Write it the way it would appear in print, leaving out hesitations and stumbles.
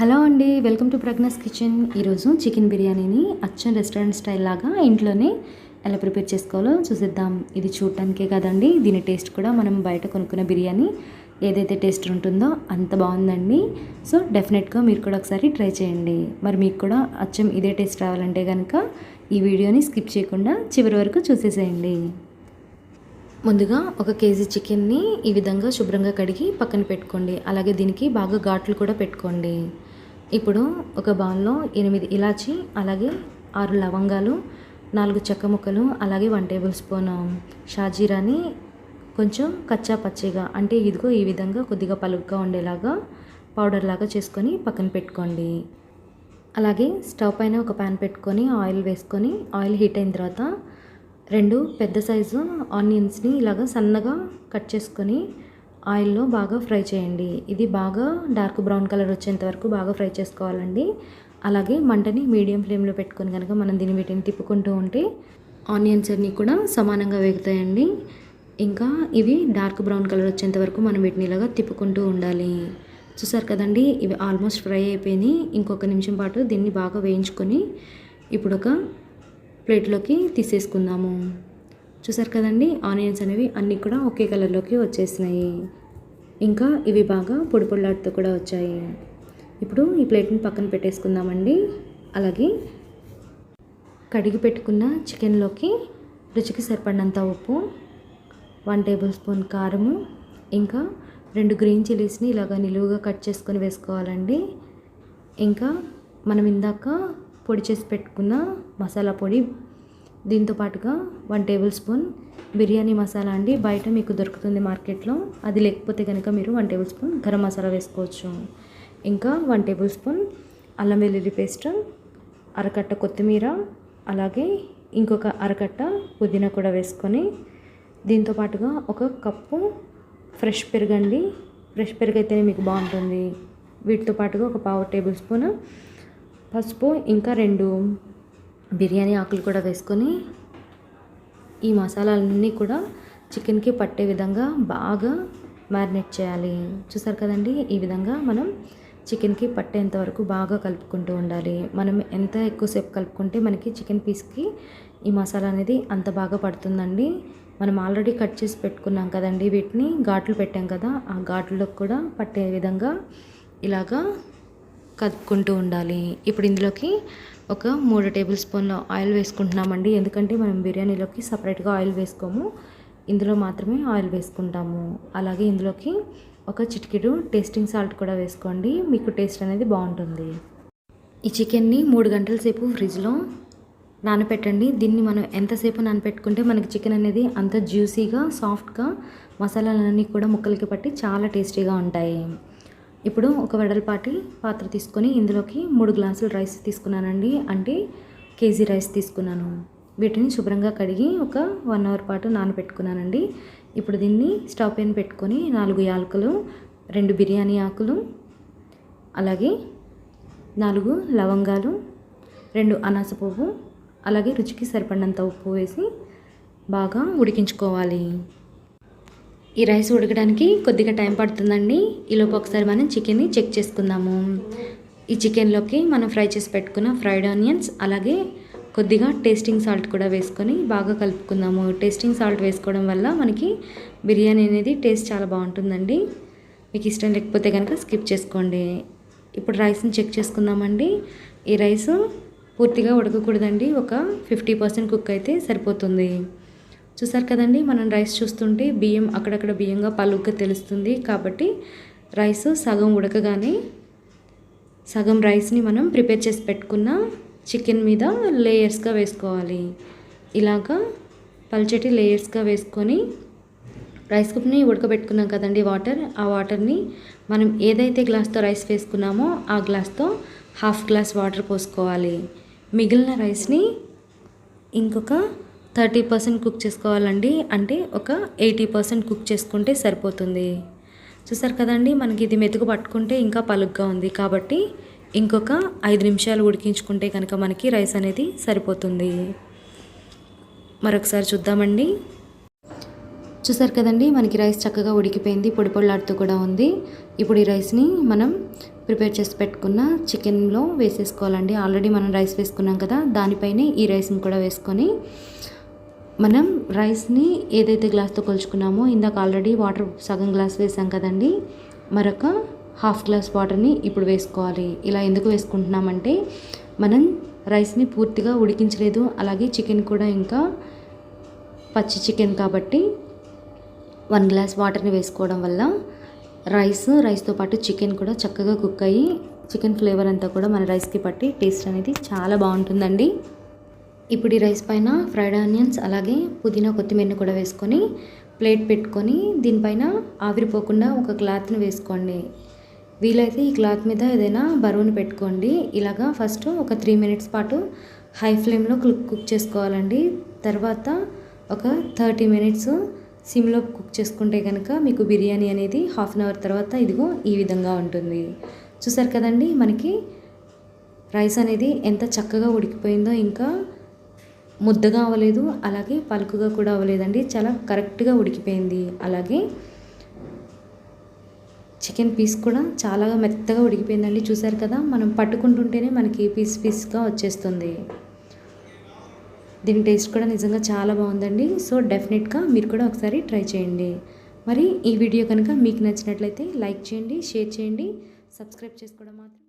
Hello అండి, welcome to Pragna's kitchen. ఈరోజు chicken బిర్యానీని అచ్చం రెస్టారెంట్ స్టైల్ లాగా ఇంట్లోనే ఎలా ప్రిపేర్ చేసుకోవాలో చూసేద్దాం. ఇది చూడటానికే కదండి, దీని టేస్ట్ కూడా మనం బయట కొనుక్కున్న బిర్యానీ ఏదైతే టేస్ట్ ఉంటుందో అంత బాగుందండి. సో డెఫినెట్గా మీరు కూడా ఒకసారి ట్రై చేయండి. మరి మీకు కూడా అచ్చం ఇదే టేస్ట్ రావాలంటే కనుక ఈ వీడియోని స్కిప్ చేయకుండా చివరి వరకు చూసేసేయండి. ముందుగా 1 కేజీ చికెన్ని ఈ విధంగా శుభ్రంగా కడిగి పక్కన పెట్టుకోండి. అలాగే దీనికి బాగా ఘాట్లు కూడా పెట్టుకోండి. ఇప్పుడు ఒక బౌల్లో 8 ఇలాచి, అలాగే 6 లవంగాలు, 4 చెక్క ముక్కలు, అలాగే 1 టేబుల్ స్పూన్ షాజీరాని కొంచెం కచ్చా పచ్చిగా అంటే ఇదిగో ఈ విధంగా కొద్దిగా పలుగ్గా ఉండేలాగా పౌడర్ లాగా చేసుకొని పక్కన పెట్టుకోండి. అలాగే స్టవ్ పైన ఒక ప్యాన్ పెట్టుకొని ఆయిల్ వేసుకొని ఆయిల్ హీట్ అయిన తర్వాత 2 పెద్ద సైజు ఆనియన్స్ని ఇలాగా సన్నగా కట్ చేసుకొని ఆయిల్లో బాగా ఫ్రై చేయండి. ఇది బాగా డార్క్ బ్రౌన్ కలర్ వచ్చేంత వరకు బాగా ఫ్రై చేసుకోవాలండి. అలాగే మంటని మీడియం ఫ్లేమ్లో పెట్టుకొని కనుక మనం వీటిని తిప్పుకుంటూ ఉంటే ఆనియన్స్ అన్నీ కూడా సమానంగా వేగుతాయండి. ఇంకా ఇవి డార్క్ బ్రౌన్ కలర్ వచ్చేంత వరకు మనం వీటిని ఇలాగా తిప్పుకుంటూ ఉండాలి. చూసారు కదండి, ఇవి ఆల్మోస్ట్ ఫ్రై అయిపోయినాయి. ఇంకొక నిమిషం పాటు దీన్ని బాగా వేయించుకొని ఇప్పుడు ఒక ప్లేట్లోకి తీసేసుకుందాము. చూసారు కదండి, ఆనియన్స్ అనేవి అన్నీ కూడా ఒకే కలర్లోకి వచ్చేసినాయి. ఇంకా ఇవి బాగా పొడి పొడిలాడుతూ కూడా వచ్చాయి. ఇప్పుడు ఈ ప్లేట్ని పక్కన పెట్టేసుకుందామండి. అలాగే కడిగి పెట్టుకున్న చికెన్లోకి రుచికి సరిపడినంత ఉప్పు, 1 టేబుల్ స్పూన్ కారము, ఇంకా 2 గ్రీన్ చిల్లీస్ని ఇలాగ నిలువుగా కట్ చేసుకొని వేసుకోవాలండి. ఇంకా మనం ఇందాక పొడి చేసి పెట్టుకున్న మసాలా పొడి, దీంతో పాటుగా 1 టేబుల్ స్పూన్ బిర్యానీ మసాలా అండి. బయట మీకు దొరుకుతుంది మార్కెట్లో. అది లేకపోతే కనుక మీరు 1 టేబుల్ స్పూన్ గరం మసాలా వేసుకోవచ్చు. ఇంకా 1 టేబుల్ స్పూన్ అల్లం వెల్లుల్లి పేస్ట్, అరకట్ట కొత్తిమీర, అలాగే ఇంకొక అరకట్ట పుదీనా కూడా వేసుకొని దీంతో పాటుగా 1 కప్పు ఫ్రెష్ పెరుగండి. ఫ్రెష్ పెరుగు అయితేనే మీకు బాగుంటుంది. వీటితో పాటుగా 1 పావు టేబుల్ స్పూన్ పసుపు, ఇంకా 2 బిర్యానీ ఆకులు కూడా వేసుకొని ఈ మసాలాలన్నీ కూడా చికెన్కి పట్టే విధంగా బాగా మ్యారినేట్ చేయాలి. చూసారు కదండి, ఈ విధంగా మనం చికెన్కి పట్టేంత వరకు బాగా కలుపుకుంటూ ఉండాలి. మనం ఎంత ఎక్కువసేపు కలుపుకుంటే మనకి చికెన్ పీస్కి ఈ మసాలా అనేది అంత బాగా పడుతుందండి. మనం ఆల్రెడీ కట్ చేసి పెట్టుకున్నాం కదండి, వీటిని ఘాట్లు పెట్టాం కదా, ఆ ఘాట్లకు కూడా పట్టే విధంగా ఇలాగా కలుపుకుంటూ ఉండాలి. ఇప్పుడు ఇందులోకి ఒక 3 టేబుల్ స్పూన్ల ఆయిల్ వేసుకుంటున్నామండి. ఎందుకంటే మనం బిర్యానీలోకి సపరేట్గా ఆయిల్ వేసుకోము, ఇందులో మాత్రమే ఆయిల్ వేసుకుంటాము. అలాగే ఇందులోకి ఒక చిటికెడు టేస్టింగ్ సాల్ట్ కూడా వేసుకోండి, మీకు టేస్ట్ అనేది బాగుంటుంది. ఈ చికెన్ని 3 గంటల సేపు ఫ్రిడ్జ్లో నానపెట్టండి. దీన్ని మనం ఎంతసేపు నానపెట్టుకుంటే మనకి చికెన్ అనేది అంత జ్యూసీగా, సాఫ్ట్గా, మసాలాలన్నీ కూడా ముక్కలకి పట్టి చాలా టేస్టీగా ఉంటాయి. ఇప్పుడు ఒక వెడల్పాటి పాత్ర తీసుకొని ఇందులోకి 3 గ్లాసులు రైస్ తీసుకున్నానండి. అంటే కేజీ రైస్ తీసుకున్నాను. వీటిని శుభ్రంగా కడిగి ఒక 1 అవర్ పాటు నానబెట్టుకున్నానండి. ఇప్పుడు దీన్ని స్టవ్ పైన పెట్టుకొని 4 యాలకులు, 2 బిర్యానీ ఆకులు, అలాగే 4 లవంగాలు, 2 అనాస పువ్వు, అలాగే రుచికి సరిపడినంత ఉప్పు వేసి బాగా ఉడికించుకోవాలి. ఈ రైస్ ఉడకడానికి కొద్దిగా టైం పడుతుందండి. ఈలోపు ఒకసారి మనం చికెన్ని చెక్ చేసుకుందాము. ఈ చికెన్లోకి మనం ఫ్రై చేసి పెట్టుకున్న ఫ్రైడ్ ఆనియన్స్, అలాగే కొద్దిగా టేస్టింగ్ సాల్ట్ కూడా వేసుకొని బాగా కలుపుకుందాము. టేస్టింగ్ సాల్ట్ వేసుకోవడం వల్ల మనకి బిర్యానీ అనేది టేస్ట్ చాలా బాగుంటుందండి. మీకు ఇష్టం లేకపోతే కనుక స్కిప్ చేసుకోండి. ఇప్పుడు రైస్ని చెక్ చేసుకుందామండి. ఈ రైస్ పూర్తిగా ఉడకకూడదండి, ఒక 50% కుక్ అయితే సరిపోతుంది. చూసారు కదండి, మనం రైస్ చూస్తుంటే బియ్యం అక్కడక్కడ బియ్యంగా పలుగ్గా తెలుస్తుంది. కాబట్టి రైస్ సగం ఉడకగానే సగం రైస్ని మనం ప్రిపేర్ చేసి పెట్టుకున్న చికెన్ మీద లేయర్స్గా వేసుకోవాలి. ఇలాగా పల్చటి లేయర్స్గా వేసుకొని రైస్ కుప్ని ఉడకబెట్టుకున్నాం కదండి, ఆ వాటర్ని మనం ఏదైతే గ్లాస్తో రైస్ వేసుకున్నామో ఆ గ్లాస్తో 1/2 గ్లాస్ వాటర్ పోసుకోవాలి. మిగిలిన రైస్ని ఇంకొక 30% కుక్ చేసుకోవాలండి. అంటే ఒక 80% కుక్ చేసుకుంటే సరిపోతుంది. చూసారు కదండి, మనకి ఇది మెతుకు పట్టుకుంటే ఇంకా పలుగ్గా ఉంది. కాబట్టి ఇంకొక 5 నిమిషాలు ఉడికించుకుంటే కనుక మనకి రైస్ అనేది సరిపోతుంది. మరొకసారి చూద్దామండి. చూసారు కదండి, మనకి రైస్ చక్కగా ఉడికిపోయింది, పొడి పొడిలాడుతూ కూడా ఉంది. ఇప్పుడు ఈ రైస్ని మనం ప్రిపేర్ చేసి పెట్టుకున్న చికెన్లో వేసేసుకోవాలండి. ఆల్రెడీ మనం రైస్ వేసుకున్నాం కదా, దానిపైనే ఈ రైస్ని కూడా వేసుకొని మనం రైస్ని ఏదైతే గ్లాస్తో కొలుచుకున్నామో, ఇందాక ఆల్రెడీ వాటర్ సగం గ్లాస్ వేసాం కదండి, మరొక హాఫ్ గ్లాస్ వాటర్ని ఇప్పుడు వేసుకోవాలి. ఇలా ఎందుకు వేసుకుంటున్నామంటే మనం రైస్ని పూర్తిగా ఉడికించలేదు, అలాగే చికెన్ కూడా ఇంకా పచ్చి చికెన్ కాబట్టి 1 గ్లాస్ వాటర్ని వేసుకోవడం వల్ల రైస్తో పాటు చికెన్ కూడా చక్కగా కుక్ అయ్యి చికెన్ ఫ్లేవర్ అంతా కూడా మన రైస్కి పట్టి టేస్ట్ అనేది చాలా బాగుంటుందండి. ఇప్పుడు ఈ రైస్ పైన ఫ్రైడ్ ఆనియన్స్ అలాగే పుదీనా కొత్తిమీరని కూడా వేసుకొని ప్లేట్ పెట్టుకొని దీనిపైన ఆవిరిపోకుండా ఒక క్లాత్ని వేసుకోండి. వీలైతే ఈ క్లాత్ మీద ఏదైనా బరువుని పెట్టుకోండి. ఇలాగా ఫస్ట్ ఒక 3 మినిట్స్ పాటు హై ఫ్లేమ్లో కుక్ చేసుకోవాలండి. తర్వాత ఒక 30 మినిట్స్ సిమ్లో కుక్ చేసుకుంటే కనుక మీకు బిర్యానీ అనేది హాఫ్ అన్ అవర్ తర్వాత ఇదిగో ఈ విధంగా ఉంటుంది. చూసారు కదండి, మనకి రైస్ అనేది ఎంత చక్కగా ఉడికిపోయిందో, ఇంకా ముద్దగా అవ్వలేదు, అలాగే పలుకుగా కూడా అవ్వలేదండి, చాలా కరెక్ట్గా ఉడికిపోయింది. అలాగే చికెన్ పీస్ కూడా చాలా మెత్తగా ఉడికిపోయిందండి. చూసారు కదా, మనం పట్టుకుంటుంటేనే మనకి పీస్గా వచ్చేస్తుంది. దీని టేస్ట్ కూడా నిజంగా చాలా బాగుందండి. సో డెఫినెట్గా మీరు కూడా ఒకసారి ట్రై చేయండి. మరి ఈ వీడియో కనుక మీకు నచ్చినట్లయితే లైక్ చేయండి, షేర్ చేయండి, సబ్స్క్రైబ్ చేసుకోవడం మాత్రం